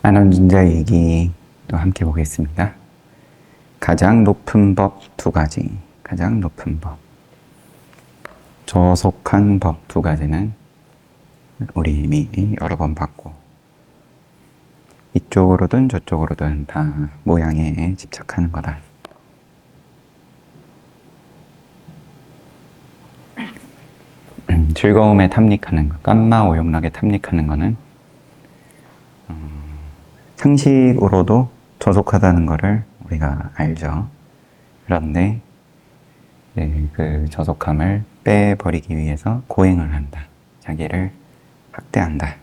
안원준자 얘기도 함께 보겠습니다. 가장 높은 법 두 가지. 가장 높은 법. 저속한 법 두 가지는 우리 이미 여러 번 봤고, 이쪽으로든 저쪽으로든 다 모양에 집착하는 거다. 즐거움에 탐닉하는 거, 깜마오용락에 탐닉하는 거는 상식으로도 저속하다는 거를 우리가 알죠. 그런데 그 저속함을 빼버리기 위해서 고행을 한다. 자기를 학대한다.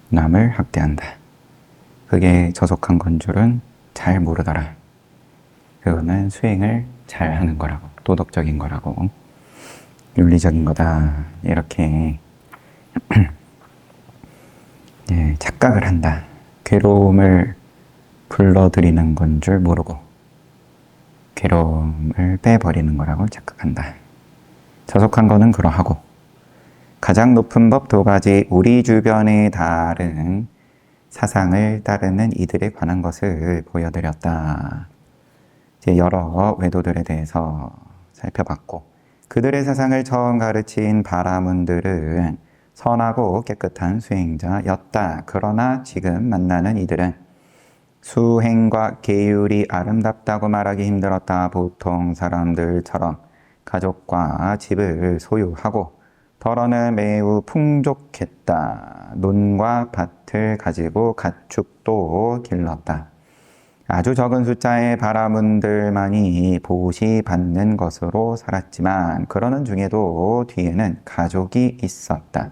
남을 학대한다. 그게 저속한 건 줄은 잘 모르더라. 그거는 수행을 잘 하는 거라고, 도덕적인 거라고, 윤리적인 거다. 이렇게 착각을 한다. 괴로움을 불러들이는 건 줄 모르고 괴로움을 빼버리는 거라고 착각한다. 저속한 거는 그러하고, 가장 높은 법 두 가지, 우리 주변의 다른 사상을 따르는 이들에 관한 것을 보여드렸다. 이제 여러 외도들에 대해서 살펴봤고, 그들의 사상을 처음 가르친 바라문들은 선하고 깨끗한 수행자였다. 그러나 지금 만나는 이들은 수행과 계율이 아름답다고 말하기 힘들었다. 보통 사람들처럼 가족과 집을 소유하고 덜어는 매우 풍족했다. 논과 밭을 가지고 가축도 길렀다. 아주 적은 숫자의 바라문들만이 보시받는 것으로 살았지만 그러는 중에도 뒤에는 가족이 있었다.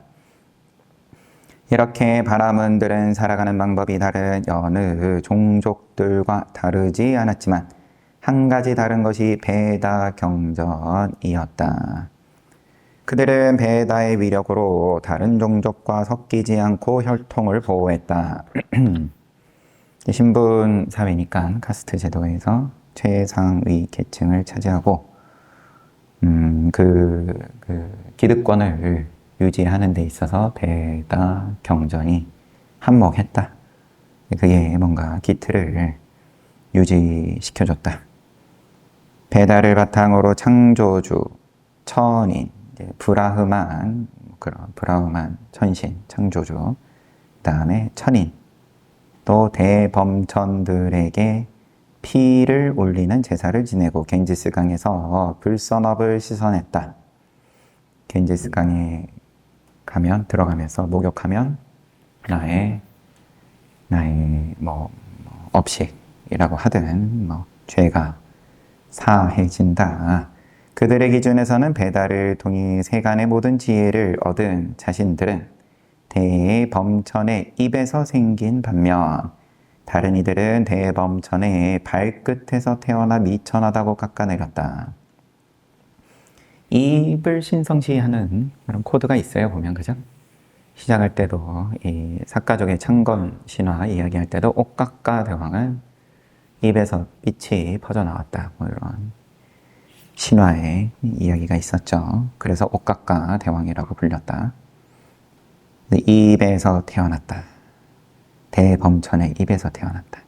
이렇게 바라문들은 살아가는 방법이 다른 여느 종족들과 다르지 않았지만 한 가지 다른 것이 베다 경전이었다. 그들은 베다의 위력으로 다른 종족과 섞이지 않고 혈통을 보호했다. 신분 사회니까 카스트 제도에서 최상위 계층을 차지하고 기득권을 유지하는 데 있어서 베다 경전이 한몫했다. 그게 뭔가 기틀을 유지시켜줬다. 베다를 바탕으로 창조주, 천인, 브라흐만 천신, 창조주, 그 다음에 천인, 또 대범천들에게 피를 올리는 제사를 지내고 겐지스강에서 불선업을 씻어냈다. 겐지스강에 들어가면서 목욕하면 나의 업식이라고 하든 죄가 사해진다. 그들의 기준에서는 베다를 통해 세간의 모든 지혜를 얻은 자신들은 대범천의 입에서 생긴 반면 다른 이들은 대범천의 발끝에서 태어나 미천하다고 깎아내렸다. 입을 신성시하는 그런 코드가 있어요, 보면, 그죠? 시작할 때도 이 사가족의 창건 신화 이야기할 때도 옥각가 대왕은 입에서 빛이 퍼져나왔다. 이런 신화의 이야기가 있었죠. 그래서 옥각가 대왕이라고 불렸다. 입에서 태어났다. 대범천의 입에서 태어났다.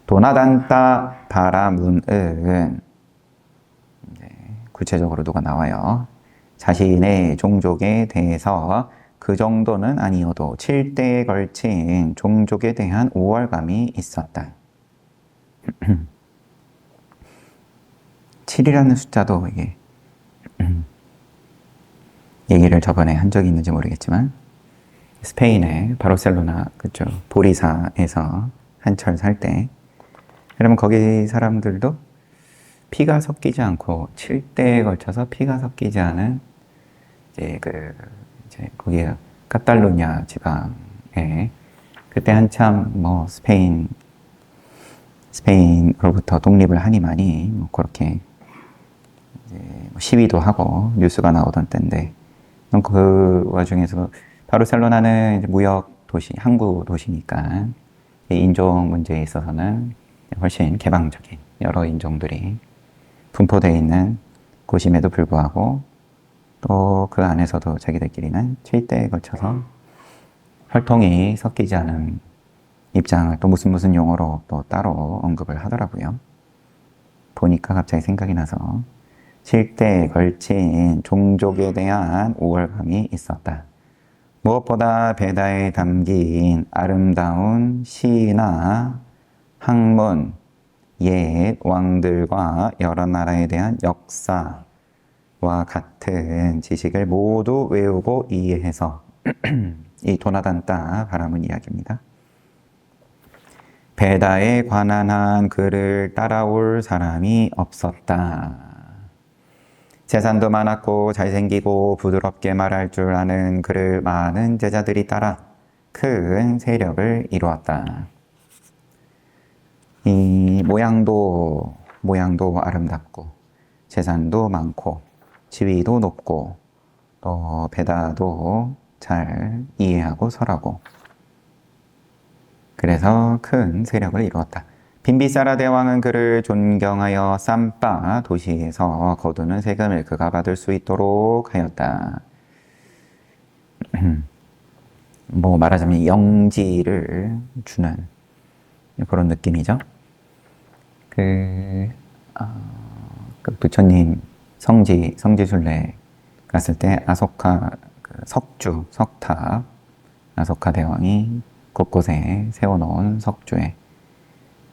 도나단따 바라문은 구체적으로 누가 나와요. 자신의 종족에 대해서 그 정도는 아니어도 7대에 걸친 종족에 대한 우월감이 있었다. 7이라는 숫자도 이게 얘기를 저번에 한 적이 있는지 모르겠지만 스페인의 바르셀로나 그쪽 보리사에서 한철 살 때, 그러면 거기 사람들도 피가 섞이지 않고 7대에 걸쳐서 피가 섞이지 않은 거기 카탈루냐 지방에 그때 한참 스페인으로부터 독립을 하니만이 그렇게 시위도 하고 뉴스가 나오던 때인데, 그 와중에서 바르셀로나는 이제 무역 도시, 항구 도시니까 인종 문제에 있어서는 훨씬 개방적인 여러 인종들이 분포되어 있는 곳임에도 불구하고 또 그 안에서도 자기들끼리는 7대에 걸쳐서 혈통이 섞이지 않은 입장을 또 무슨 용어로 또 따로 언급을 하더라고요. 보니까 갑자기 생각이 나서 실대에 걸친 종족에 대한 우월감이 있었다. 무엇보다 베다에 담긴 아름다운 시나 학문, 옛 왕들과 여러 나라에 대한 역사와 같은 지식을 모두 외우고 이해해서 이 도나단따 바라문 이야기입니다. 베다에 관한 한 그를 따라올 사람이 없었다. 재산도 많았고 잘생기고 부드럽게 말할 줄 아는 그를 많은 제자들이 따라 큰 세력을 이루었다. 이 모양도 아름답고 재산도 많고 지위도 높고 또 베다도 잘 이해하고 설하고 그래서 큰 세력을 이루었다. 빈비사라 대왕은 그를 존경하여 쌈바 도시에서 거두는 세금을 그가 받을 수 있도록 하였다. 뭐 말하자면 영지를 주는 그런 느낌이죠. 그 부처님 성지순례 갔을 때 아소카 석탑 아소카 대왕이 곳곳에 세워놓은 석주에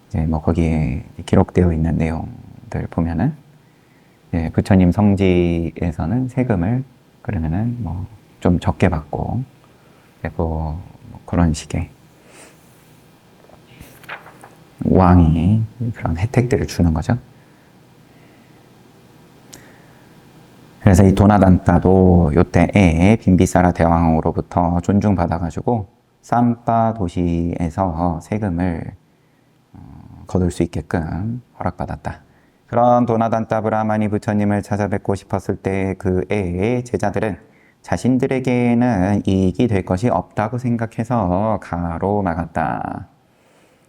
이제 뭐 거기에 기록되어 있는 내용들 보면은 부처님 성지에서는 세금을 그러면은 뭐 좀 적게 받고 뭐 그런 식의 왕이 그런 혜택들을 주는 거죠. 그래서 이 도나단따도 요때에 빈비사라 대왕으로부터 존중받아가지고 쌈바 도시에서 세금을 거둘 수 있게끔 허락받았다. 그런 도나단따 브라마니 부처님을 찾아뵙고 싶었을 때 그의 제자들은 자신들에게는 이익이 될 것이 없다고 생각해서 가로막았다.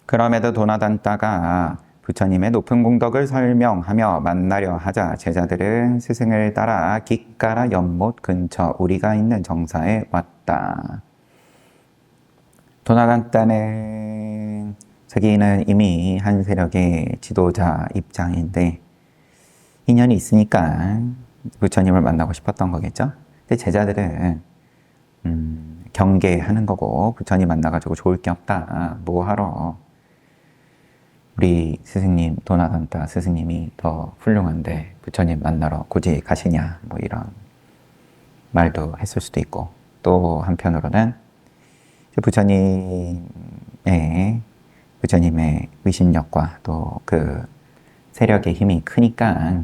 그럼에도 도나단따가 부처님의 높은 공덕을 설명하며 만나려 하자 제자들은 스승을 따라 기까라 연못 근처 우리가 있는 정사에 왔다. 도나단따는 자기는 이미 한 세력의 지도자 입장인데 인연이 있으니까 부처님을 만나고 싶었던 거겠죠. 근데 제자들은 경계하는 거고 부처님 만나가지고 좋을 게 없다. 뭐 하러 우리 스승님 도나단따 스승님이 더 훌륭한데 부처님 만나러 굳이 가시냐 뭐 이런 말도 했을 수도 있고 또 한편으로는 부처님의 위신력과 또 그 세력의 힘이 크니까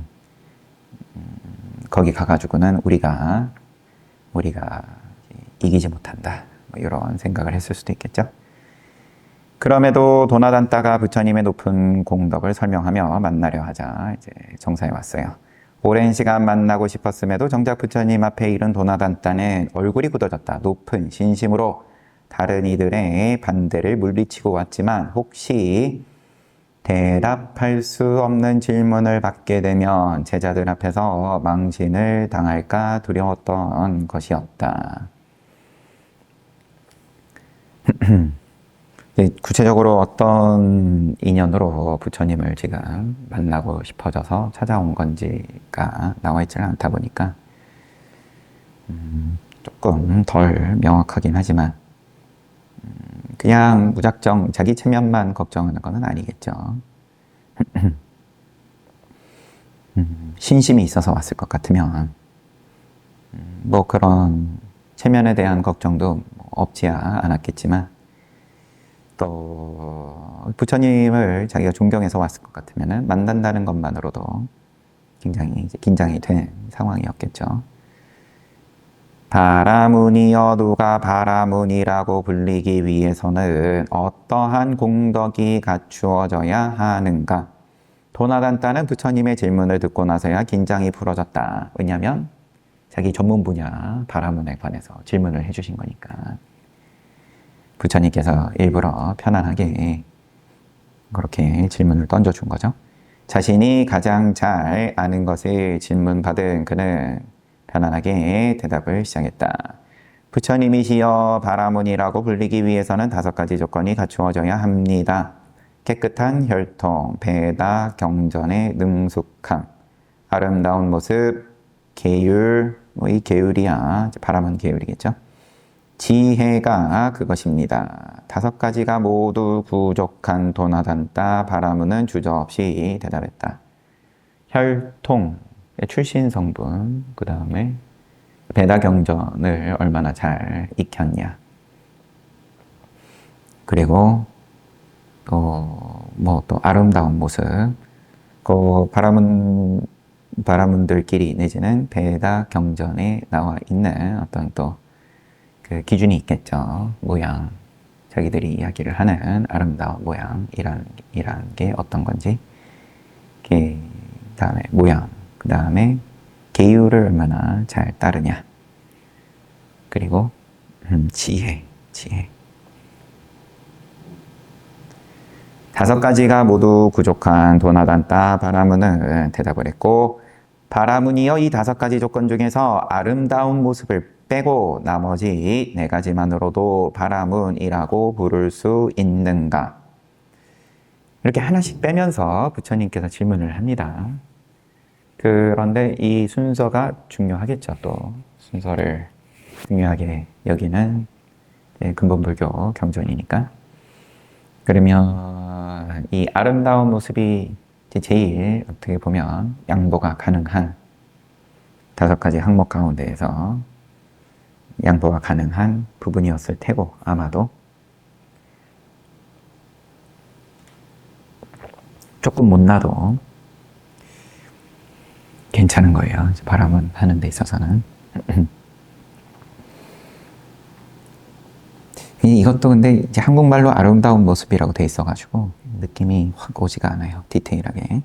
거기 가가지고는 우리가 이기지 못한다. 뭐 이런 생각을 했을 수도 있겠죠. 그럼에도 도나단따가 부처님의 높은 공덕을 설명하며 만나려 하자 이제 정사에 왔어요. 오랜 시간 만나고 싶었음에도 정작 부처님 앞에 이른 도나단따는 얼굴이 굳어졌다. 높은 신심으로 다른 이들의 반대를 물리치고 왔지만 혹시 대답할 수 없는 질문을 받게 되면 제자들 앞에서 망신을 당할까 두려웠던 것이었다. 구체적으로 어떤 인연으로 부처님을 지금 만나고 싶어져서 찾아온 건지가 나와 있지는 않다 보니까 조금 덜 명확하긴 하지만 그냥 무작정 자기 체면만 걱정하는 건 아니겠죠. 신심이 있어서 왔을 것 같으면 뭐 그런 체면에 대한 걱정도 없지 않았겠지만 또 부처님을 자기가 존경해서 왔을 것 같으면 만난다는 것만으로도 굉장히 이제 긴장이 된 상황이었겠죠. 바라문이여 누가 바라문이라고 불리기 위해서는 어떠한 공덕이 갖추어져야 하는가? 도나단따는 부처님의 질문을 듣고 나서야 긴장이 풀어졌다. 왜냐하면 자기 전문 분야 바라문에 관해서 질문을 해주신 거니까. 부처님께서 일부러 편안하게 그렇게 질문을 던져준 거죠. 자신이 가장 잘 아는 것을 질문받은 그는 편안하게 대답을 시작했다. 부처님이시여 바라문이라고 불리기 위해서는 5가지 조건이 갖추어져야 합니다. 깨끗한 혈통, 배다, 경전의 능숙함, 아름다운 모습, 계율, 이 계율이야 바라문 계율이겠죠. 지혜가 그것입니다. 5가지가 모두 부족한 도나단따 바라문은 주저없이 대답했다. 혈통, 출신 성분, 그 다음에 배다경전을 얼마나 잘 익혔냐. 그리고 또 아름다운 모습. 바라문들끼리 내지는 배다경전에 나와 있는 어떤 또 그 기준이 있겠죠. 모양. 자기들이 이야기를 하는 아름다운 모양이라는 게 어떤 건지. 그 다음에 모양. 그 다음에 계율을 얼마나 잘 따르냐. 그리고 지혜. 5가지가 모두 부족한 도나단따 바라문은 대답을 했고, 바라문이여 이 5가지 조건 중에서 아름다운 모습을 빼고 나머지 4가지만으로도 바라문이라고 부를 수 있는가? 이렇게 하나씩 빼면서 부처님께서 질문을 합니다. 그런데 이 순서가 중요하겠죠. 또 순서를 중요하게 여기는 근본불교 경전이니까. 그러면 이 아름다운 모습이 제일 어떻게 보면 양보가 가능한 5가지 항목 가운데에서 양보가 가능한 부분이었을 테고, 아마도 조금 못나도 괜찮은 거예요. 바람은 하는 데 있어서는. 이것도 근데 이제 한국말로 아름다운 모습이라고 돼 있어가지고 느낌이 확 오지가 않아요. 디테일하게.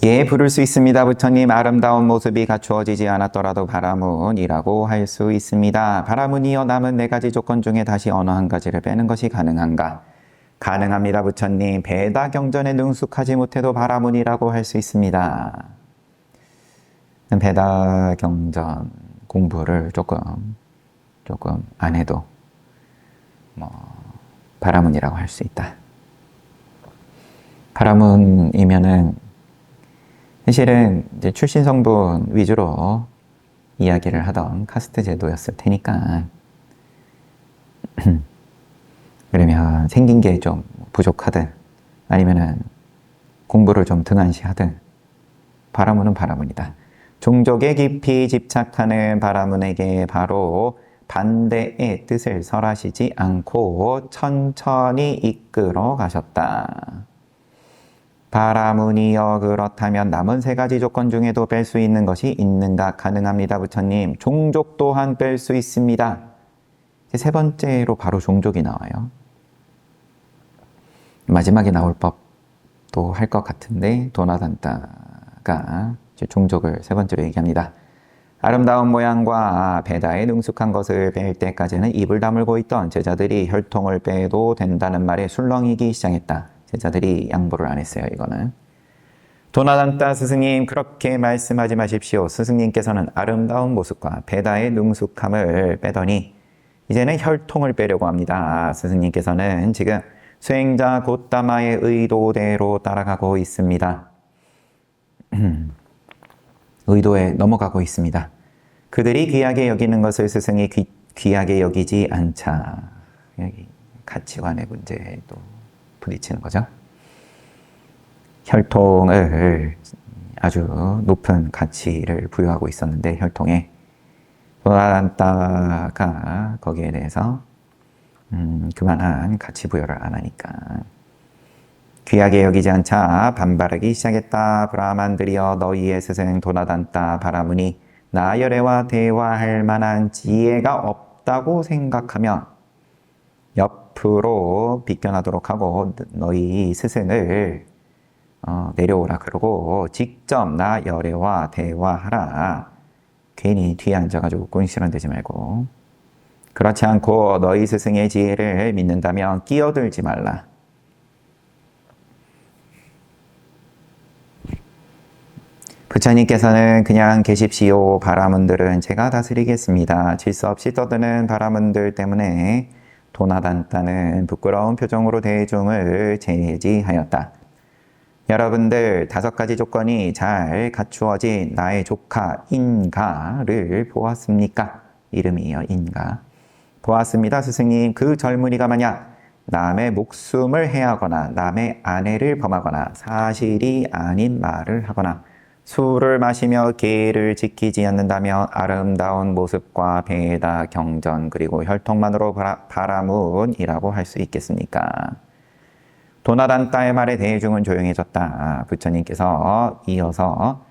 예, 부를 수 있습니다. 부처님, 아름다운 모습이 갖추어지지 않았더라도 바라문이라고 할 수 있습니다. 바라문이여 남은 4가지 조건 중에 다시 어느 한 가지를 빼는 것이 가능한가? 가능합니다. 부처님, 배다경전에 능숙하지 못해도 바라문이라고 할 수 있습니다. 배다경전 공부를 조금 안 해도 바라문이라고 할 수 있다. 바라문이면은 사실은 이제 출신 성분 위주로 이야기를 하던 카스트 제도였을 테니까 그러면 생긴 게 좀 부족하든 아니면은 공부를 좀 등한시하든 바라문은 바라문이다. 종족에 깊이 집착하는 바라문에게 바로 반대의 뜻을 설하시지 않고 천천히 이끌어 가셨다. 바라문이여 그렇다면 남은 3가지 조건 중에도 뺄 수 있는 것이 있는가? 가능합니다. 부처님, 종족 또한 뺄 수 있습니다. 3번째로 바로 종족이 나와요. 마지막에 나올 법도 할 것 같은데 도나단따가 종족을 3번째로 얘기합니다. 아름다운 모양과 배다에 능숙한 것을 뺄 때까지는 입을 다물고 있던 제자들이 혈통을 빼도 된다는 말에 술렁이기 시작했다. 제자들이 양보를 안 했어요. 이거는. 도나단따 스승님, 그렇게 말씀하지 마십시오. 스승님께서는 아름다운 모습과 배다의 능숙함을 빼더니 이제는 혈통을 빼려고 합니다. 스승님께서는 지금 수행자 고따마의 의도대로 따라가고 있습니다. 의도에 넘어가고 있습니다. 그들이 귀하게 여기는 것을 스승이 귀하게 여기지 않자. 여기 가치관의 문제도 부딪히는 거죠. 혈통을 아주 높은 가치를 부여하고 있었는데 혈통에 도나단따가 거기에 대해서 그만한 가치 부여를 안 하니까 귀하게 여기지 않자 반발하기 시작했다. 브라만들이여 너희의 스승 도나단따 바라문이 나열애와 대화할 만한 지혜가 없다고 생각하면 옆으로 비껴나도록 하고 너희 스승을 내려오라 그러고 직접 나 열애와 대화하라. 괜히 뒤에 앉아가지고 꼰시런 되지 말고. 그렇지 않고 너희 스승의 지혜를 믿는다면 끼어들지 말라. 부처님께서는 그냥 계십시오. 바라문들은 제가 다스리겠습니다. 질서 없이 떠드는 바라문들 때문에 도나단따는 부끄러운 표정으로 대중을 제지하였다. 여러분들 5가지 조건이 잘 갖추어진 나의 조카 인가를 보았습니까? 이름이에요. 인가. 보았습니다. 스승님. 그 젊은이가 만약 남의 목숨을 해하거나 남의 아내를 범하거나 사실이 아닌 말을 하거나 술을 마시며 계를 지키지 않는다면 아름다운 모습과 배다 경전 그리고 혈통만으로 바라문이라고 할 수 있겠습니까? 도나단따의 말에 대중은 조용해졌다. 부처님께서 이어서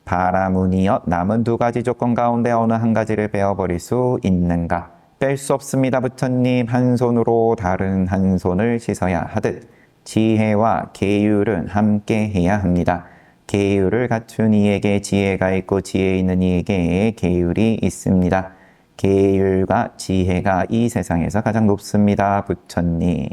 바라문이여 남은 2가지 조건 가운데 어느 한 가지를 빼어버릴 수 있는가? 뺄 수 없습니다. 부처님. 한 손으로 다른 한 손을 씻어야 하듯 지혜와 계율은 함께 해야 합니다. 계율을 갖춘 이에게 지혜가 있고 지혜 있는 이에게 계율이 있습니다. 계율과 지혜가 이 세상에서 가장 높습니다. 부처님.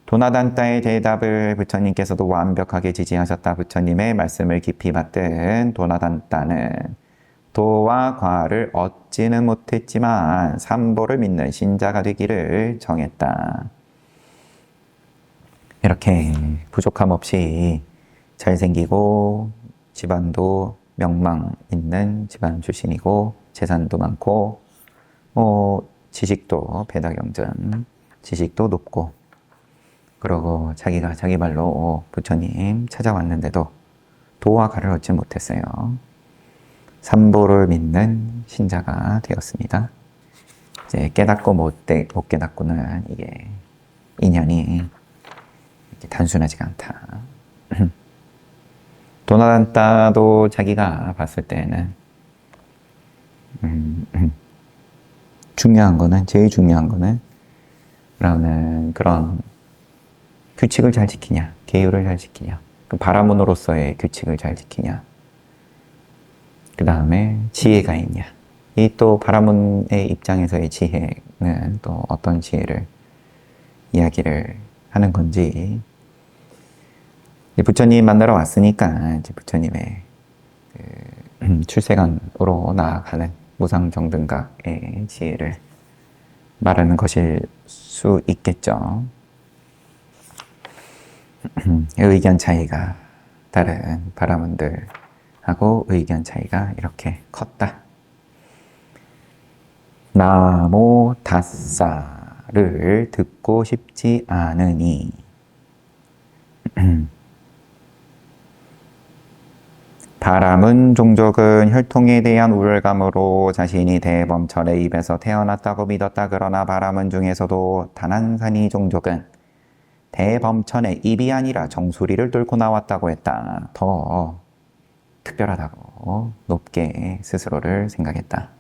도나단따의 대답을 부처님께서도 완벽하게 지지하셨다. 부처님의 말씀을 깊이 받든 도나단따는 도와 과를 얻지는 못했지만 삼보를 믿는 신자가 되기를 정했다. 이렇게 부족함 없이 잘생기고 집안도 명망 있는 집안 출신이고 재산도 많고 지식도 배다경전 지식도 높고 그러고 자기가 자기 발로 부처님 찾아왔는데도 도와 과를 얻지 못했어요. 삼보를 믿는 신자가 되었습니다. 이제 깨닫고 못 깨닫고는 이게 인연이 단순하지가 않다. 도나단따도 자기가 봤을 때는 제일 중요한 거는 그런 규칙을 잘 지키냐, 계율을 잘 지키냐, 그 바라문으로서의 규칙을 잘 지키냐, 그 다음에 지혜가 있냐. 이 또 바라문의 입장에서의 지혜는 또 어떤 지혜를 이야기를 하는 건지 부처님 만나러 왔으니까 이제 부처님의 출세관으로 나아가는 무상정등각의 지혜를 말하는 것일 수 있겠죠. 의견 차이가 다른 바라문들하고 의견 차이가 이렇게 컸다. 나모 다사를 듣고 싶지 않으니 바라문 종족은 혈통에 대한 우월감으로 자신이 대범철의 입에서 태어났다고 믿었다. 그러나 바라문 중에서도 다난사니 종족은 대범천의 입이 아니라 정수리를 뚫고 나왔다고 했다. 더 특별하다고 높게 스스로를 생각했다.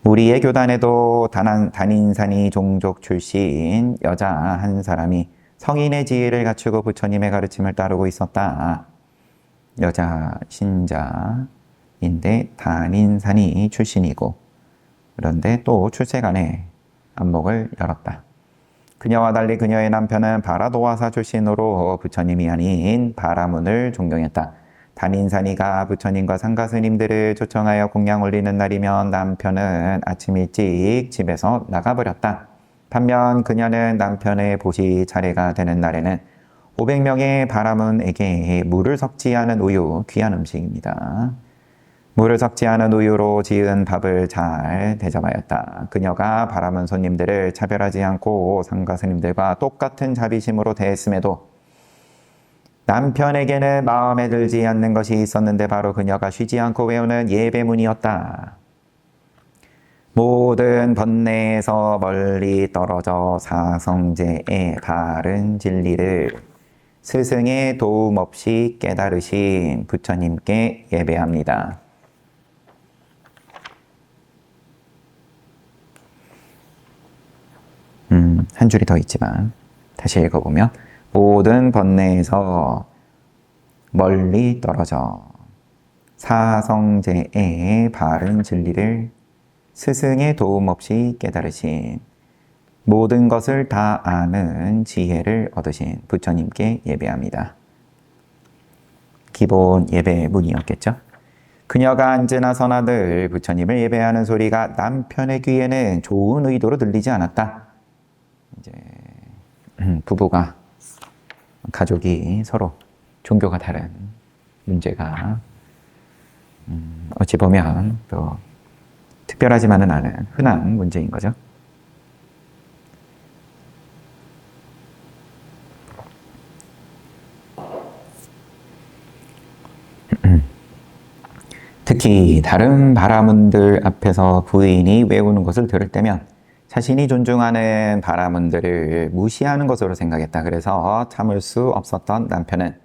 우리의 교단에도 단인사니 종족 출신 여자 한 사람이 성인의 지혜를 갖추고 부처님의 가르침을 따르고 있었다. 여자 신자인데 단인사니 출신이고 그런데 또 출세간에 안목을 열었다. 그녀와 달리 그녀의 남편은 바라도와사 출신으로 부처님이 아닌 바라문을 존경했다. 단인사니가 부처님과 상가스님들을 초청하여 공양 올리는 날이면 남편은 아침 일찍 집에서 나가버렸다. 반면 그녀는 남편의 보시 차례가 되는 날에는 500명의 바라문에게 물을 섞지 않은 우유, 귀한 음식입니다. 물을 섞지 않은 우유로 지은 밥을 잘 대접하였다. 그녀가 바라문 손님들을 차별하지 않고 상가스님들과 똑같은 자비심으로 대했음에도 남편에게는 마음에 들지 않는 것이 있었는데 바로 그녀가 쉬지 않고 외우는 예배문이었다. 모든 번뇌에서 멀리 떨어져 사성제의 바른 진리를 스승의 도움 없이 깨달으신 부처님께 예배합니다. 한 줄이 더 있지만 다시 읽어보면 모든 번뇌에서 멀리 떨어져 사성제의 바른 진리를 스승의 도움 없이 깨달으신 모든 것을 다 아는 지혜를 얻으신 부처님께 예배합니다. 기본 예배 문이었겠죠. 그녀가 앉으나 서나 늘 부처님을 예배하는 소리가 남편의 귀에는 좋은 의도로 들리지 않았다. 이제 부부가 가족이 서로 종교가 다른 문제가 어찌 보면 또 특별하지만은 않은 흔한 문제인 거죠. 특히 다른 바라문들 앞에서 부인이 외우는 것을 들을 때면 자신이 존중하는 바라문들을 무시하는 것으로 생각했다. 그래서 참을 수 없었던 남편은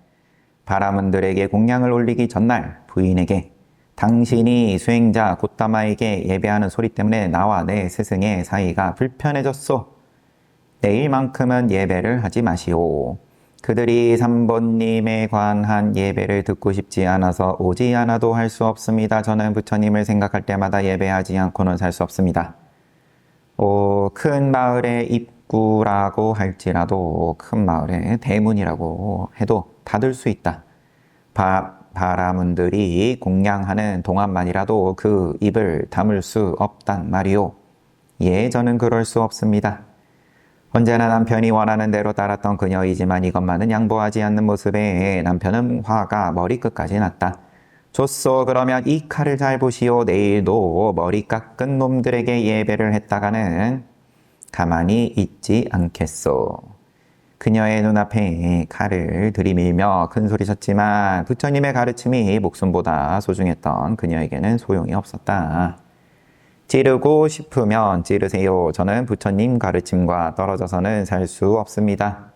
바라문들에게 공양을 올리기 전날 부인에게 당신이 수행자 고타마에게 예배하는 소리 때문에 나와 내 스승의 사이가 불편해졌소. 내일만큼은 예배를 하지 마시오. 그들이 삼본님에 관한 예배를 듣고 싶지 않아서 오지 않아도 할 수 없습니다. 저는 부처님을 생각할 때마다 예배하지 않고는 살 수 없습니다. 큰 마을의 입구라고 할지라도 큰 마을의 대문이라고 해도 닫을 수 있다. 바라문들이 공양하는 동안만이라도 그 입을 다물 수 없단 말이오. 예, 저는 그럴 수 없습니다. 언제나 남편이 원하는 대로 따랐던 그녀이지만 이것만은 양보하지 않는 모습에 남편은 화가 머리끝까지 났다. 좋소. 그러면 이 칼을 잘 보시오. 내일도 머리 깎은 놈들에게 예배를 했다가는 가만히 있지 않겠소. 그녀의 눈앞에 칼을 들이밀며 큰 소리쳤지만 부처님의 가르침이 목숨보다 소중했던 그녀에게는 소용이 없었다. 찌르고 싶으면 찌르세요. 저는 부처님 가르침과 떨어져서는 살 수 없습니다.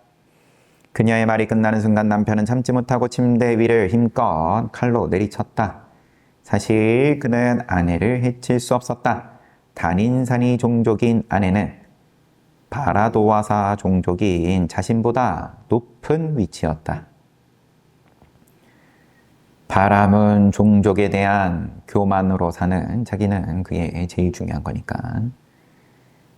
그녀의 말이 끝나는 순간 남편은 참지 못하고 침대 위를 힘껏 칼로 내리쳤다. 사실 그는 아내를 해칠 수 없었다. 단인산이 종족인 아내는 바라도와사 종족인 자신보다 높은 위치였다. 바람은 종족에 대한 교만으로 사는 자기는 그게 제일 중요한 거니까.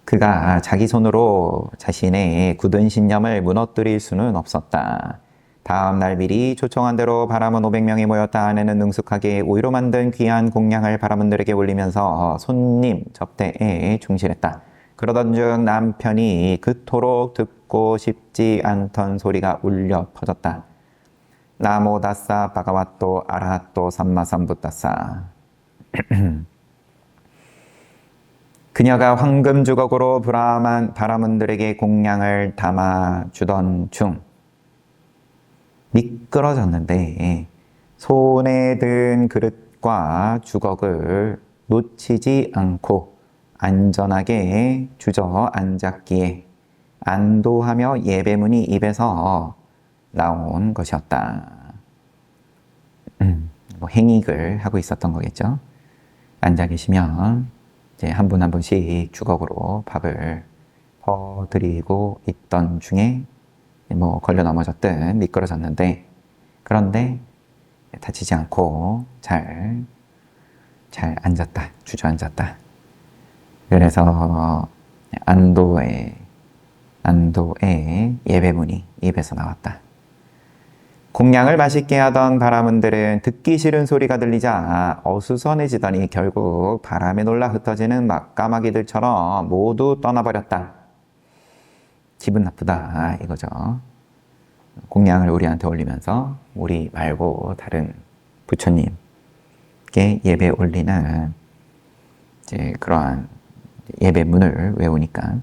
그가 자기 손으로 자신의 굳은 신념을 무너뜨릴 수는 없었다. 다음 날 미리 초청한 대로 바람은 500명이 모였다. 아내는 능숙하게 오이로 만든 귀한 공양을 바람은들에게 올리면서 손님 접대에 충실했다. 그러던 중 남편이 그토록 듣고 싶지 않던 소리가 울려 퍼졌다. 나모다사 바가와또 아라하또 삼마삼부다사. 그녀가 황금 주걱으로 바라문들에게 공양을 담아주던 중 미끄러졌는데 손에 든 그릇과 주걱을 놓치지 않고 안전하게 주저앉았기에 안도하며 예배문이 입에서 나온 것이었다. 행익을 하고 있었던 거겠죠. 앉아 계시면 이제 한 분 한 분씩 주걱으로 밥을 퍼드리고 있던 중에 걸려 넘어졌든 미끄러졌는데, 그런데 다치지 않고 잘 앉았다, 주저앉았다. 그래서 안도의 예배문이 입에서 나왔다. 공양을 맛있게 하던 바라문들은 듣기 싫은 소리가 들리자 어수선해지더니 결국 바람에 놀라 흩어지는 까마귀들처럼 모두 떠나버렸다. 기분 나쁘다 이거죠. 공양을 우리한테 올리면서 우리 말고 다른 부처님께 예배 올리는 이제 그러한 예배문을 외우니까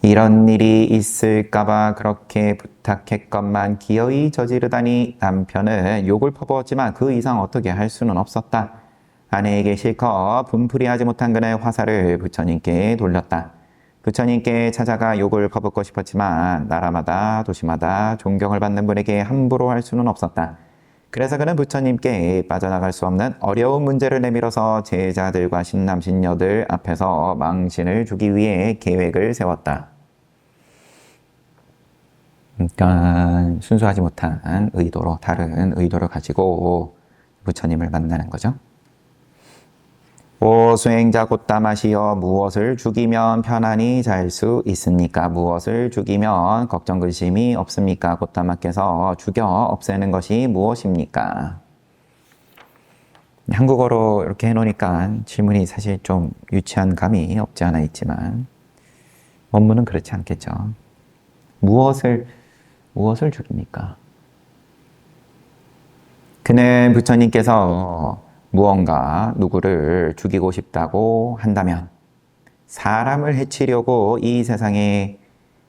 이런 일이 있을까봐 그렇게 부탁했건만 기어이 저지르다니 남편은 욕을 퍼부었지만 그 이상 어떻게 할 수는 없었다. 아내에게 실컷 분풀이하지 못한 그는 화살을 부처님께 돌렸다. 부처님께 찾아가 욕을 퍼붓고 싶었지만 나라마다 도시마다 존경을 받는 분에게 함부로 할 수는 없었다. 그래서 그는 부처님께 빠져나갈 수 없는 어려운 문제를 내밀어서 제자들과 신남 신녀들 앞에서 망신을 주기 위해 계획을 세웠다. 그러니까 순수하지 못한 의도로, 다른 의도를 가지고 부처님을 만나는 거죠. 오 수행자 곧다마시여 무엇을 죽이면 편안히 잘 수 있습니까? 무엇을 죽이면 걱정 근심이 없습니까? 곧다마께서 죽여 없애는 것이 무엇입니까? 한국어로 이렇게 해놓으니까 질문이 사실 좀 유치한 감이 없지 않아 있지만 원문은 그렇지 않겠죠. 무엇을 죽입니까? 그는 부처님께서 무언가 누구를 죽이고 싶다고 한다면 사람을 해치려고 이 세상에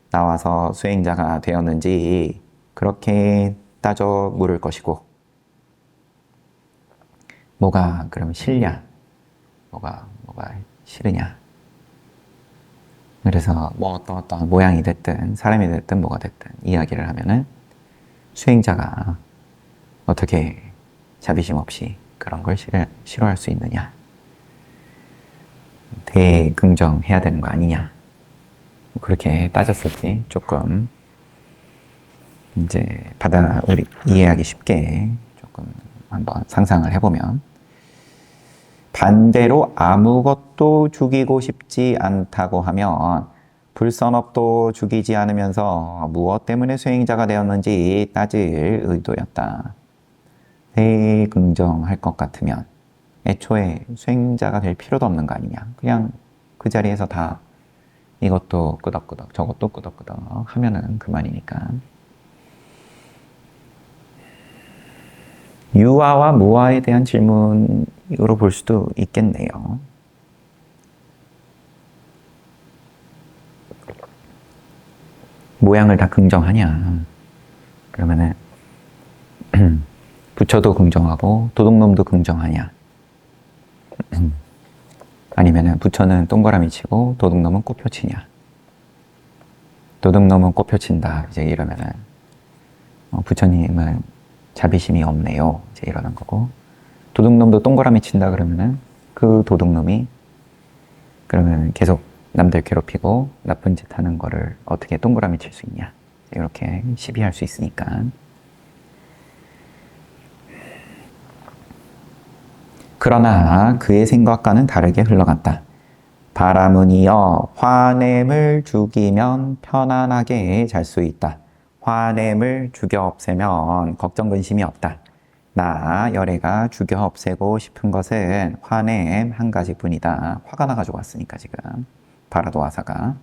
나와서 수행자가 되었는지 그렇게 따져 물을 것이고 뭐가 그럼 싫냐? 뭐가 싫으냐? 그래서 뭐 어떤 모양이 됐든 사람이 됐든 뭐가 됐든 이야기를 하면은 수행자가 어떻게 자비심 없이 그런 걸 싫어할 수 있느냐? 대긍정해야 되는 거 아니냐? 그렇게 따졌을 때 조금 이제 우리 이해하기 쉽게 조금 한번 상상을 해보면 반대로 아무것도 죽이고 싶지 않다고 하면 불선업도 죽이지 않으면서 무엇 때문에 수행자가 되었는지 따질 의도였다. 대긍정할 것 같으면 애초에 수행자가 될 필요도 없는 거 아니냐. 그냥 그 자리에서 다 이것도 끄덕끄덕 저것도 끄덕끄덕 하면은 그만이니까. 유아와 무아에 대한 질문으로 볼 수도 있겠네요. 모양을 다 긍정하냐. 그러면은 부처도 긍정하고 도둑놈도 긍정하냐. 아니면은 부처는 동그라미 치고 도둑놈은 꽃표 치냐. 도둑놈은 꽃표 친다. 이제 이러면은 부처님은 자비심이 없네요. 이제 이러는 거고. 도둑놈도 동그라미 친다 그러면은 그 도둑놈이 그러면 계속 남들 괴롭히고 나쁜 짓 하는 거를 어떻게 동그라미 칠 수 있냐. 이렇게 시비할 수 있으니까. 그러나 그의 생각과는 다르게 흘러갔다. 바람은 이어 화냄을 죽이면 편안하게 잘 수 있다. 화냄을 죽여 없애면 걱정 근심이 없다. 나 열애가 죽여 없애고 싶은 것은 화냄 한 가지뿐이다. 화가 나가지고 왔으니까 지금 바라도와사가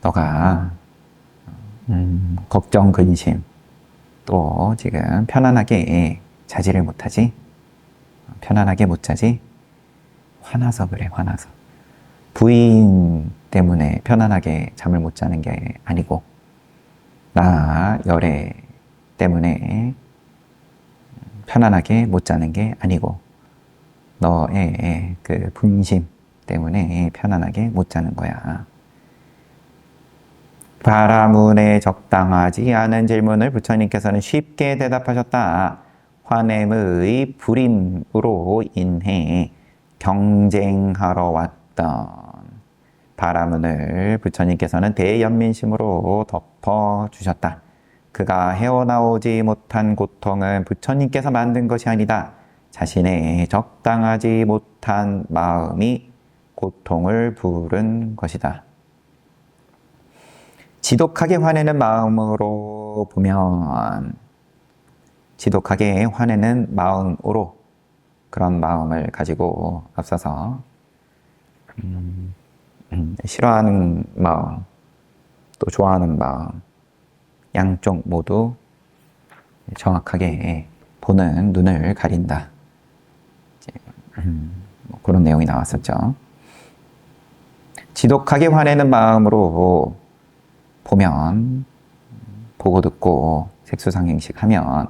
너가 걱정 근심 또 지금 편안하게 자지를 못하지? 편안하게 못 자지? 화나서 그래, 화나서. 부인 때문에 편안하게 잠을 못 자는 게 아니고 나 열애 때문에 편안하게 못 자는 게 아니고 너의 그 분심 때문에 편안하게 못 자는 거야. 바라문에 적당하지 않은 질문을 부처님께서는 쉽게 대답하셨다. 화냄의 불임으로 인해 경쟁하러 왔던 바라문을 부처님께서는 대연민심으로 덮어주셨다. 그가 헤어나오지 못한 고통은 부처님께서 만든 것이 아니다. 자신의 적당하지 못한 마음이 고통을 부른 것이다. 지독하게 화내는 마음으로 보면 지독하게 화내는 마음으로 그런 마음을 가지고 앞서서 싫어하는 마음 또 좋아하는 마음 양쪽 모두 정확하게 보는 눈을 가린다. 뭐 그런 내용이 나왔었죠. 지독하게 화내는 마음으로 보면 보고 듣고 색수상행식 하면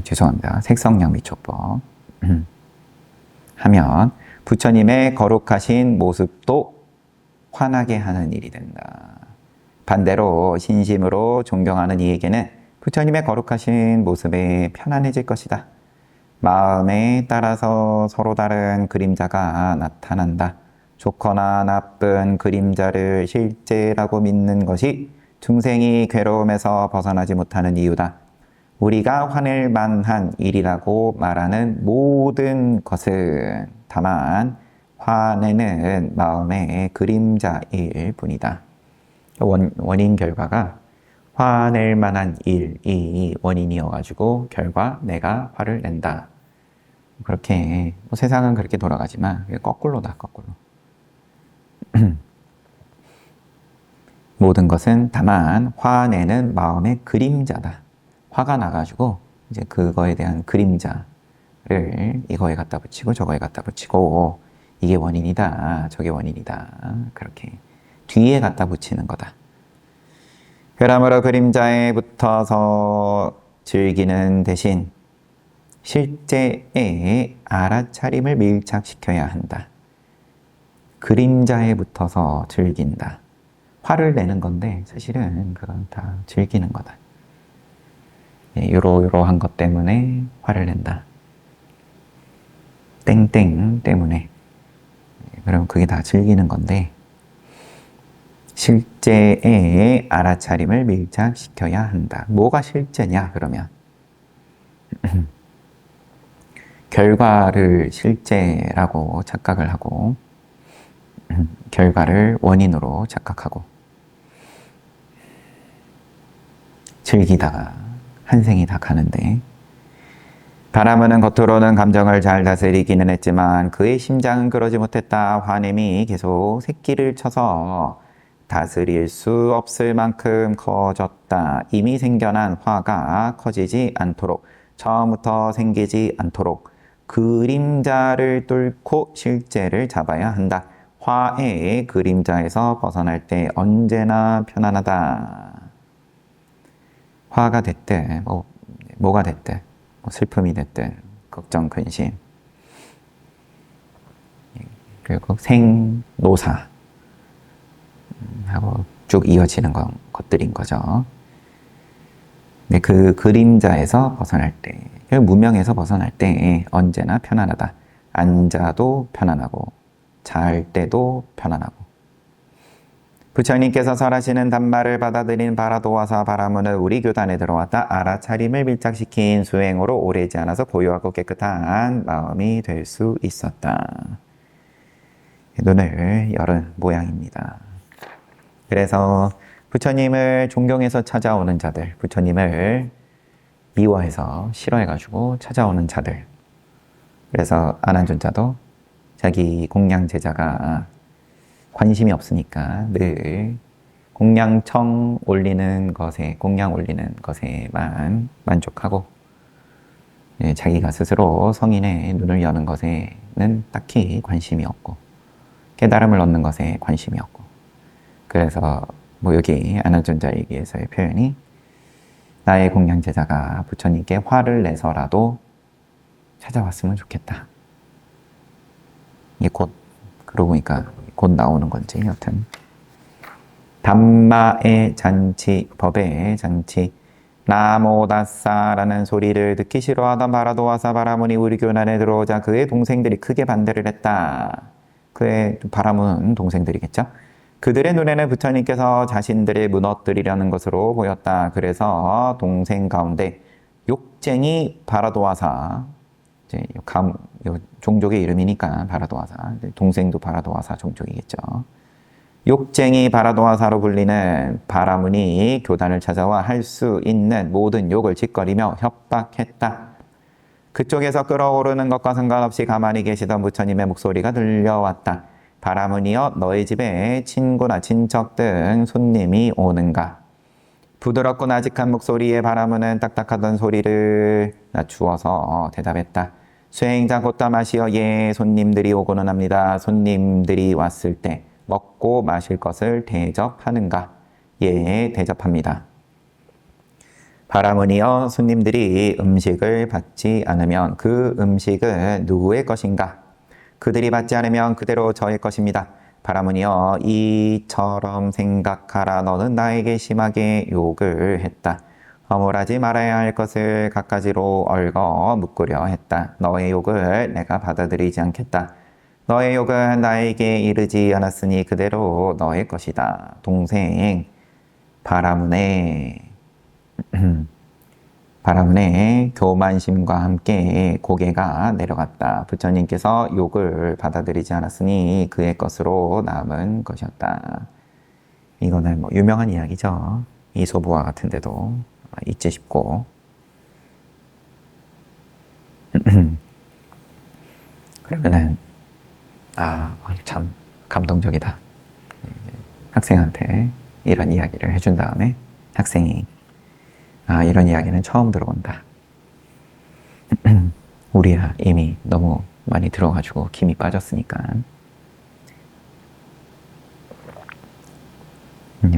죄송합니다. 색성양미촉법 하면 부처님의 거룩하신 모습도 환하게 하는 일이 된다. 반대로 진심으로 존경하는 이에게는 부처님의 거룩하신 모습에 편안해질 것이다. 마음에 따라서 서로 다른 그림자가 나타난다. 좋거나 나쁜 그림자를 실제라고 믿는 것이 중생이 괴로움에서 벗어나지 못하는 이유다. 우리가 화낼 만한 일이라고 말하는 모든 것은 다만 화내는 마음의 그림자일 뿐이다. 원인 결과가 화낼 만한 일이 원인이어가지고 결과 내가 화를 낸다. 그렇게 세상은 그렇게 돌아가지만 거꾸로다, 거꾸로. 모든 것은 다만 화내는 마음의 그림자다. 화가 나가지고 이제 그거에 대한 그림자를 이거에 갖다 붙이고 저거에 갖다 붙이고 이게 원인이다, 저게 원인이다. 그렇게 뒤에 갖다 붙이는 거다. 그러므로 그림자에 붙어서 즐기는 대신 실제의 알아차림을 밀착시켜야 한다. 그림자에 붙어서 즐긴다. 화를 내는 건데 사실은 그건 다 즐기는 거다. 요러요러한 것 때문에 화를 낸다. 땡땡 때문에. 그럼 그게 다 즐기는 건데 실제의 알아차림을 밀착시켜야 한다. 뭐가 실제냐 그러면 결과를 실제라고 착각을 하고 결과를 원인으로 착각하고 즐기다가 한 생이 다 가는데 바라무는 겉으로는 감정을 잘 다스리기는 했지만 그의 심장은 그러지 못했다. 화냄이 계속 새끼를 쳐서 다스릴 수 없을 만큼 커졌다. 이미 생겨난 화가 커지지 않도록 처음부터 생기지 않도록 그림자를 뚫고 실제를 잡아야 한다. 화의 그림자에서 벗어날 때 언제나 편안하다. 화가 됐든 뭐가 됐든 슬픔이 됐든 걱정, 근심 그리고 생노사 하고 쭉 이어지는 것들인 거죠. 근데 그 그림자에서 벗어날 때, 그 무명에서 벗어날 때 언제나 편안하다. 앉아도 편안하고 잘 때도 편안하고 부처님께서 설하시는 단말을 받아들인 바라도와사 바라무는 우리 교단에 들어왔다. 알아차림을 밀착시킨 수행으로 오래지 않아서 고요하고 깨끗한 마음이 될 수 있었다. 눈을 열은 모양입니다. 그래서 부처님을 존경해서 찾아오는 자들, 부처님을 미워해서 싫어해가지고 찾아오는 자들. 그래서 안한존자도 자기 공양 제자가 관심이 없으니까 늘 공양 올리는 것에만 만족하고 자기가 스스로 성인의 눈을 여는 것에는 딱히 관심이 없고 깨달음을 얻는 것에 관심이 없고 그래서 여기 안한존자에게서의 표현이 나의 공양 제자가 부처님께 화를 내서라도 찾아왔으면 좋겠다. 이게 그러고 보니까 곧 나오는 건지 여튼 담마의 잔치, 법의 잔치 나모다사라는 소리를 듣기 싫어하던 바라도와사 바라문이 우리 교단에 들어오자 그의 동생들이 크게 반대를 했다. 그의 바라문 동생들이겠죠. 그들의 눈에는 부처님께서 자신들을 무너뜨리려는 것으로 보였다. 그래서 동생 가운데 욕쟁이 바라도와사 종족의 이름이니까 바라도와사 동생도 바라도와사 종족이겠죠. 욕쟁이 바라도와사로 불리는 바라문이 교단을 찾아와 할 수 있는 모든 욕을 짓거리며 협박했다. 그쪽에서 끓어오르는 것과 상관없이 가만히 계시던 부처님의 목소리가 들려왔다. 바라문이여 너희 집에 친구나 친척 등 손님이 오는가? 부드럽고 나직한 목소리의 바라문은 딱딱하던 소리를 낮추어서 대답했다. 수행자 곧다마시어 예 손님들이 오고는 합니다. 손님들이 왔을 때 먹고 마실 것을 대접하는가? 예 대접합니다. 바라문이여 손님들이 음식을 받지 않으면 그 음식은 누구의 것인가? 그들이 받지 않으면 그대로 저의 것입니다. 바라문이여 이처럼 생각하라. 너는 나에게 심하게 욕을 했다. 허물하지 말아야 할 것을 갖가지로 얽어 묶으려 했다. 너의 욕을 내가 받아들이지 않겠다. 너의 욕은 나에게 이르지 않았으니 그대로 너의 것이다. 동생 바라문에 바라문에 교만심과 함께 고개가 내려갔다. 부처님께서 욕을 받아들이지 않았으니 그의 것으로 남은 것이었다. 이거는 뭐 유명한 이야기죠. 이소부와 같은데도 잊지 싶고. 그러면은 참 감동적이다. 학생한테 이런 이야기를 해준 다음에 학생이 이런 이야기는 처음 들어본다. 우리야 이미 너무 많이 들어가지고 김이 빠졌으니까.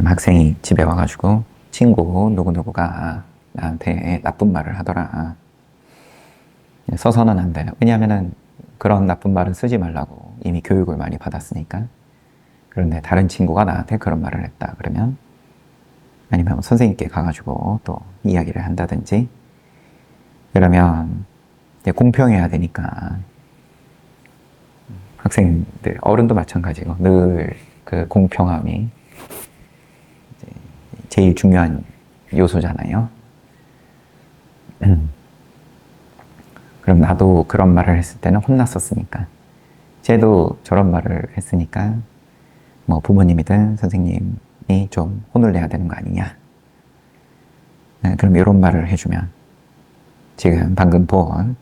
학생이 집에 와가지고 친구 누구누구가 나한테 나쁜 말을 하더라. 써서는 안 돼. 왜냐하면은 그런 나쁜 말은 쓰지 말라고 이미 교육을 많이 받았으니까. 그런데 다른 친구가 나한테 그런 말을 했다. 그러면 아니면 선생님께 가가지고 또 이야기를 한다든지 그러면 이제 공평해야 되니까 학생들, 어른도 마찬가지고 늘 그 공평함이 제일 중요한 요소잖아요. 그럼 나도 그런 말을 했을 때는 혼났었으니까 쟤도 저런 말을 했으니까 뭐 부모님이든 선생님이 좀 혼을 내야 되는 거 아니냐. 그럼 이런 말을 해주면 지금 방금 본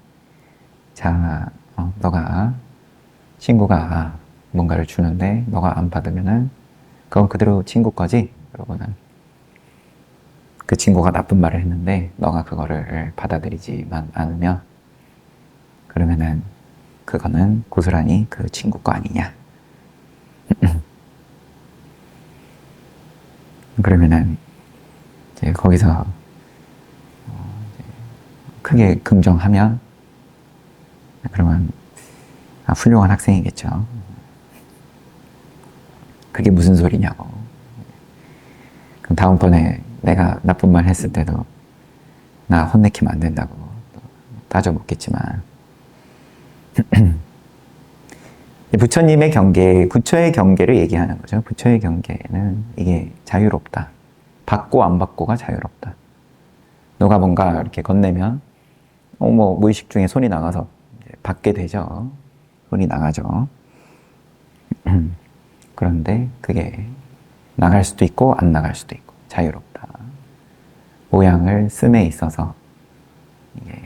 너가 친구가 뭔가를 주는데 너가 안 받으면은 그건 그대로 친구 거지? 그러고는 그 친구가 나쁜 말을 했는데 너가 그거를 받아들이지만 않으면 그러면은 그거는 고스란히 그 친구 거 아니냐. 그러면은 이제 거기서 크게 긍정하면 그러면 훌륭한 학생이겠죠. 그게 무슨 소리냐고. 그럼 다음번에 내가 나쁜 말 했을 때도 나 혼내키면 안 된다고 따져 묻겠지만 부처님의 경계, 부처의 경계를 얘기하는 거죠. 부처의 경계는 이게 자유롭다. 받고 안 받고가 자유롭다. 너가 뭔가 이렇게 건네면 뭐 무의식 중에 손이 나가서 받게 되죠. 손이 나가죠. 그런데 그게 나갈 수도 있고 안 나갈 수도 있고 자유롭다. 모양을 씀에 있어서 이게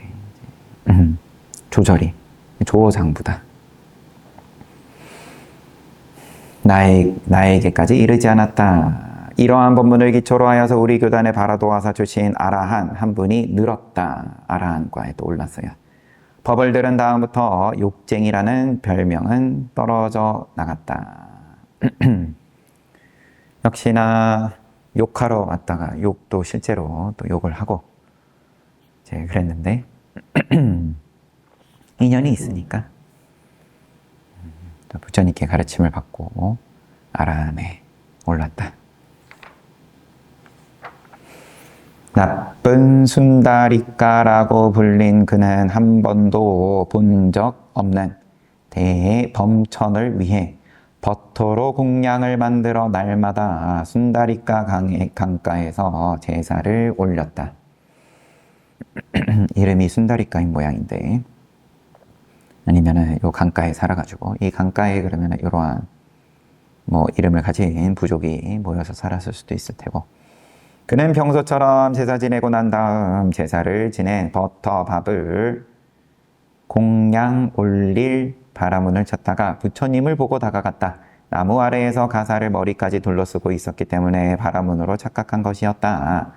조절이 조장부다. 나에게까지 이르지 않았다. 이러한 법문을 기초로 하여서 우리 교단의 바라도화사 출신 아라한 한 분이 늘었다. 아라한과에 또 올랐어요. 법을 들은 다음부터 욕쟁이라는 별명은 떨어져 나갔다. 역시나 욕하러 왔다가 욕도 실제로 또 욕을 하고 이제 그랬는데 인연이 있으니까 또 부처님께 가르침을 받고 아라한에 올랐다. 나쁜 순다리까라고 불린 그는 한 번도 본 적 없는 대범천을 위해 버터로 공양을 만들어 날마다 순다리까 강가에서 제사를 올렸다. 이름이 순다리까인 모양인데 아니면은 요 강가에 살아가지고 이 강가에 그러면은 이러한 뭐 이름을 가진 부족이 모여서 살았을 수도 있을 테고 그는 평소처럼 제사 지내고 난 다음 제사를 지낸 버터밥을 공양 올릴 바라문을 쳤다가 부처님을 보고 다가갔다. 나무 아래에서 가사를 머리까지 둘러쓰고 있었기 때문에 바라문으로 착각한 것이었다.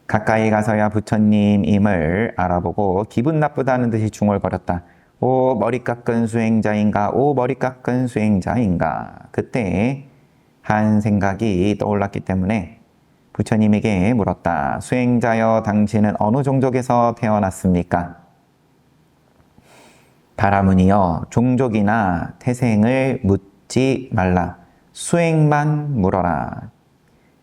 가까이 가서야 부처님임을 알아보고 기분 나쁘다는 듯이 중얼거렸다. 오 머리 깎은 수행자인가? 오 머리 깎은 수행자인가? 그때 한 생각이 떠올랐기 때문에 부처님에게 물었다. 수행자여 당신은 어느 종족에서 태어났습니까? 바라문이여 종족이나 태생을 묻지 말라. 수행만 물어라.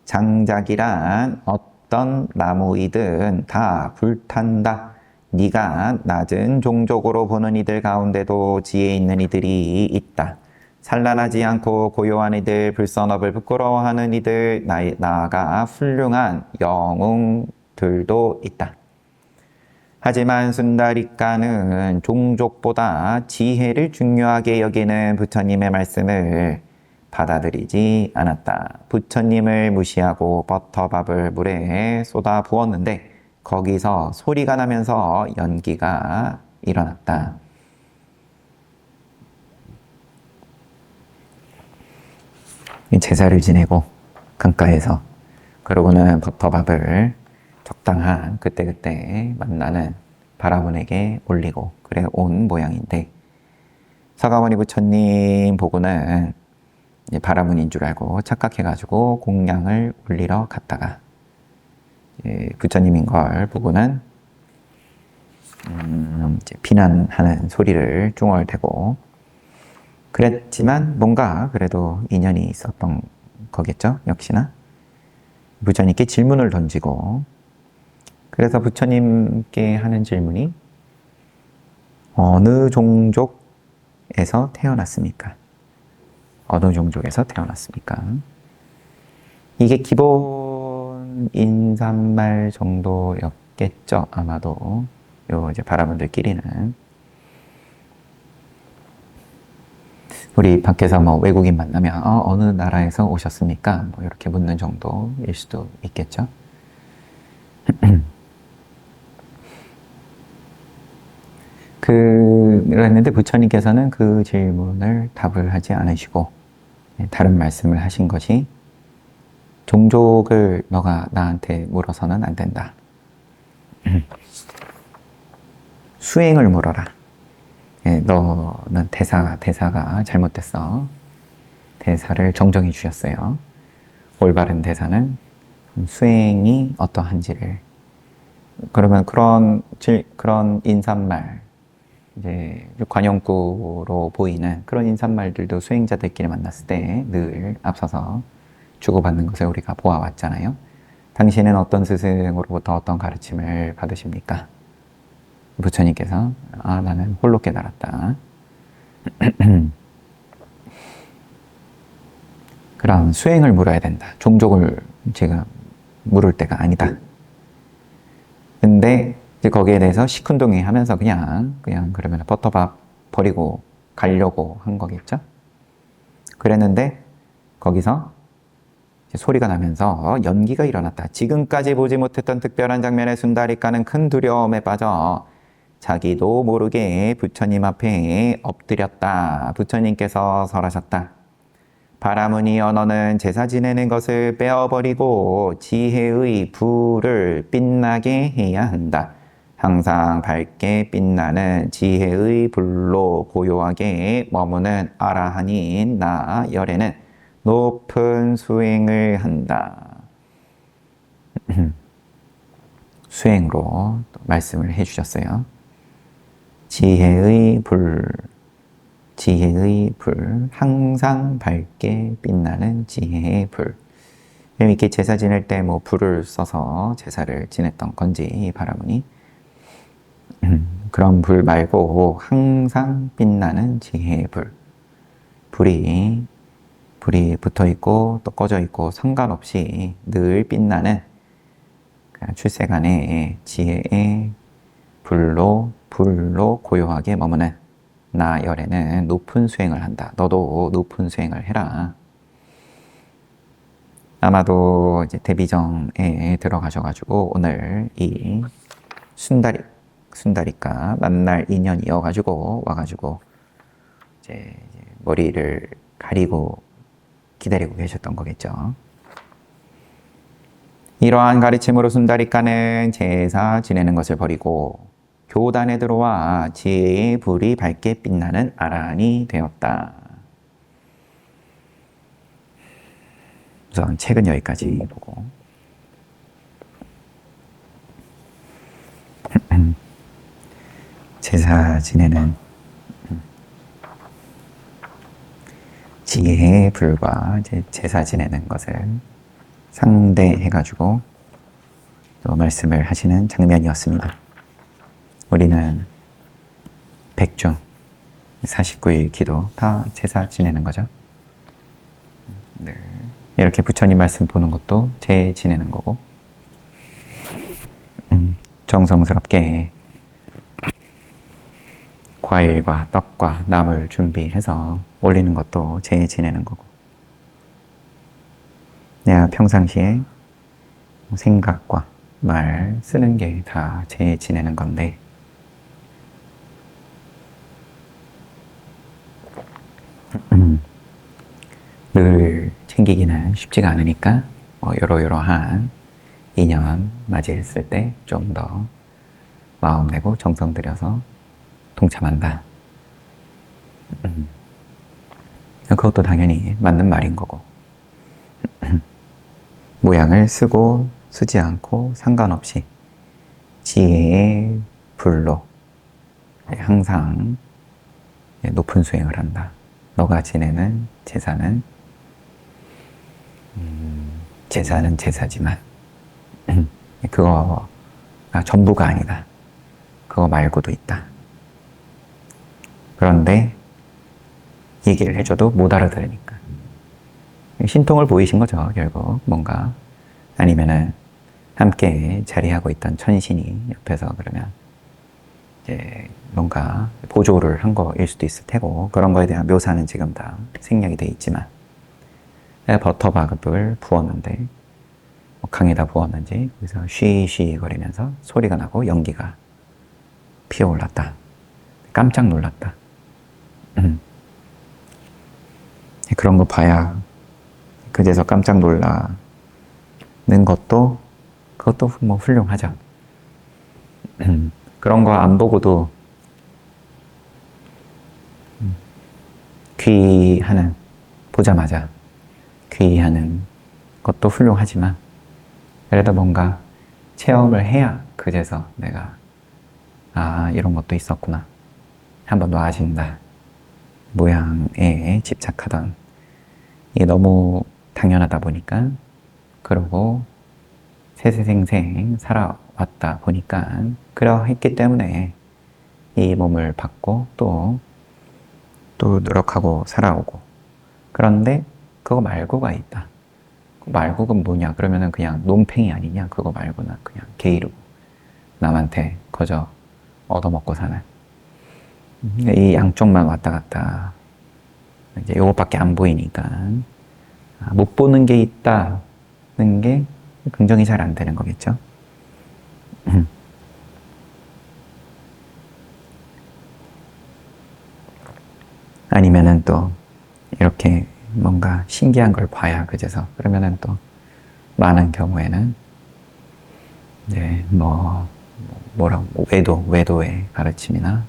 장작이란 어떤 나무이든 다 불탄다. 네가 낮은 종족으로 보는 이들 가운데도 지혜 있는 이들이 있다. 산란하지 않고 고요한 이들, 불선업을 부끄러워하는 이들, 나아가 훌륭한 영웅들도 있다. 하지만 순다리까는 종족보다 지혜를 중요하게 여기는 부처님의 말씀을 받아들이지 않았다. 부처님을 무시하고 버터밥을 물에 쏟아 부었는데 거기서 소리가 나면서 연기가 일어났다. 제사를 지내고 강가에서 그러고는 버터밥을 적당한 그때그때 만나는 바라문에게 올리고 그래 온 모양인데 서가모니 부처님 보고는 바라문인 줄 알고 착각해가지고 공양을 올리러 갔다가 부처님인 걸 보고는 이제 비난하는 소리를 중얼대고 그랬지만 뭔가 그래도 인연이 있었던 거겠죠? 역시나 부처님께 질문을 던지고 그래서 부처님께 하는 질문이 어느 종족에서 태어났습니까? 어느 종족에서 태어났습니까? 이게 기본 인사말 정도였겠죠, 아마도. 요 이제 바라분들끼리는. 우리 밖에서 뭐 외국인 만나면 어느 나라에서 오셨습니까? 뭐 이렇게 묻는 정도일 수도 있겠죠. 그랬는데 부처님께서는 그 질문을 답을 하지 않으시고 다른 말씀을 하신 것이 종족을 너가 나한테 물어서는 안 된다. 수행을 물어라. 너는 대사가 잘못됐어. 대사를 정정해 주셨어요. 올바른 대사는 수행이 어떠한지를. 그러면 그런 인사말, 이제 관용구로 보이는 그런 인사말들도 수행자들끼리 만났을 때 늘 앞서서 주고받는 것을 우리가 보아왔잖아요. 당신은 어떤 스승으로부터 어떤 가르침을 받으십니까? 부처님께서 나는 홀로 깨달았다. 그럼 수행을 물어야 된다. 종족을 제가 물을 때가 아니다. 근데 이제 거기에 대해서 시큰둥이 하면서 그냥 그러면 버터밥 버리고 가려고 한 거겠죠? 그랬는데 거기서 소리가 나면서 연기가 일어났다. 지금까지 보지 못했던 특별한 장면의 순다리까는 큰 두려움에 빠져 자기도 모르게 부처님 앞에 엎드렸다. 부처님께서 설하셨다. 바라무니여 너는 제사 지내는 것을 빼어버리고 지혜의 불을 빛나게 해야 한다. 항상 밝게 빛나는 지혜의 불로 고요하게 머무는 아라한인 나 열에는 높은 수행을 한다. 수행으로 또 말씀을 해주셨어요. 지혜의 불, 항상 밝게 빛나는 지혜의 불. 이렇게 제사 지낼 때 뭐 불을 써서 제사를 지냈던 건지 바라보니 그런 불 말고 항상 빛나는 지혜의 불. 불이 붙어 있고 또 꺼져 있고 상관없이 늘 빛나는 출세간의 지혜의 불로 고요하게 머무는 나 열에는 높은 수행을 한다. 너도 높은 수행을 해라. 아마도 이제 대비정에 들어가셔가지고 오늘 이 순다리까 만날 인연이 이어가지고 와가지고 이제 머리를 가리고 기다리고 계셨던 거겠죠. 이러한 가르침으로 순다리까는 제사 지내는 것을 버리고 교단에 들어와 지혜의 불이 밝게 빛나는 아라한이 되었다. 우선 책은 여기까지 보고 제사 지내는 지혜의 불과 제사 지내는 것을 상대해가지고 또 말씀을 하시는 장면이었습니다. 우리는 백중, 49일 기도 다 제사 지내는 거죠. 네. 이렇게 부처님 말씀 보는 것도 제 지내는 거고, 정성스럽게 과일과 떡과 나물 준비해서 올리는 것도 제 지내는 거고, 내가 평상시에 생각과 말 쓰는 게 다 제 지내는 건데, 늘 챙기기는 쉽지가 않으니까 이러이러한 인연 맞이했을 때 좀 더 마음 내고 정성 들여서 동참한다. 그것도 당연히 맞는 말인 거고, 모양을 쓰고 쓰지 않고 상관없이 지혜의 불로 항상 높은 수행을 한다. 너가 지내는 제사는 제사지만 그거가 전부가 아니다. 그거 말고도 있다. 그런데 얘기를 해줘도 못 알아들으니까 신통을 보이신 거죠, 결국. 뭔가 아니면은 함께 자리하고 있던 천신이 옆에서 그러면 이제 뭔가 보조를 한 거일 수도 있을 테고, 그런 거에 대한 묘사는 지금 다 생략이 돼 있지만, 버터밥을 부었는데 강에다 부었는지 그래서 쉬쉬 거리면서 소리가 나고 연기가 피어올랐다. 깜짝 놀랐다. 그런 거 봐야 그제서 깜짝 놀라는 것도 그것도 뭐 훌륭하죠. 그런 거 안 보고도 귀하는, 보자마자 귀하는 것도 훌륭하지만, 그래도 뭔가 체험을 해야 그제서 내가 이런 것도 있었구나 한번 놔진다. 모양에 집착하던 이게 너무 당연하다 보니까, 그러고 세세생생 살아왔다 보니까 그러했기 때문에 이 몸을 받고 또 노력하고 살아오고, 그런데 그거 말고가 있다. 그 말고가 뭐냐 그러면은 그냥 논팽이 아니냐. 그거 말고는 그냥 게으르고 남한테 거저 얻어먹고 사는, 이 양쪽만 왔다 갔다 이제 이것밖에 안 보이니까 못 보는 게 있다는 게 긍정이 잘 안 되는 거겠죠. 아니면은 또 이렇게 뭔가 신기한 걸 봐야 그제서, 그러면은 또 많은 경우에는 이제 뭐라고 외도의 가르침이나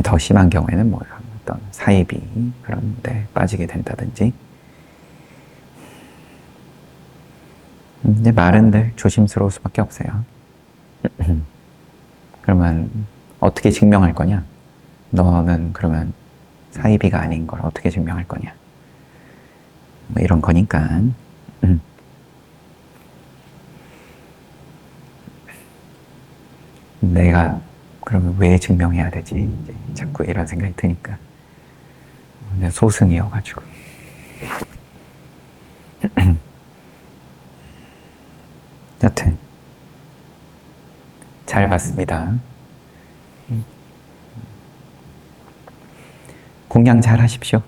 더 심한 경우에는 뭐 어떤 사이비 그런 데 빠지게 된다든지, 이제 말은 늘 조심스러울 수밖에 없어요. 그러면 어떻게 증명할 거냐? 너는 그러면 사이비가 아닌 걸 어떻게 증명할 거냐? 뭐 이런 거니까. 내가 그러면 왜 증명해야 되지? 이제 자꾸 이런 생각이 드니까. 소승이어가지고. 여튼 잘 봤습니다. 공양 잘 하십시오.